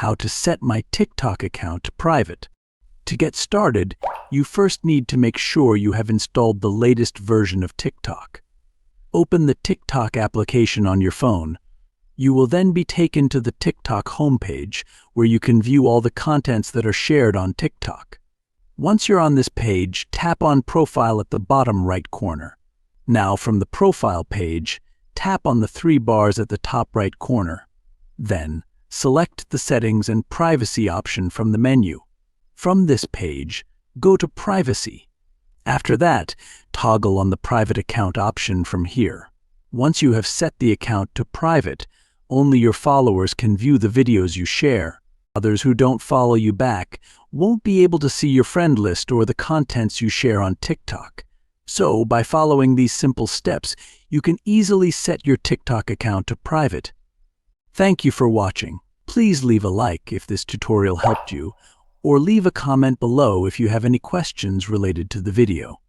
How to set my TikTok account to private. To get started, you first need to make sure you have installed the latest version of TikTok. Open the TikTok application on your phone. You will then be taken to the TikTok homepage, where you can view all the contents that are shared on TikTok. Once you're on this page, tap on Profile at the bottom right corner. Now, from the Profile page, tap on the three bars at the top right corner. Then, select the Settings and Privacy option from the menu. From this page, go to Privacy. After that, toggle on the Private Account option from here. Once you have set the account to private, only your followers can view the videos you share. Others who don't follow you back won't be able to see your friend list or the contents you share on TikTok. So, by following these simple steps, you can easily set your TikTok account to private. Thank you for watching. Please leave a like if this tutorial helped you, or leave a comment below if you have any questions related to the video.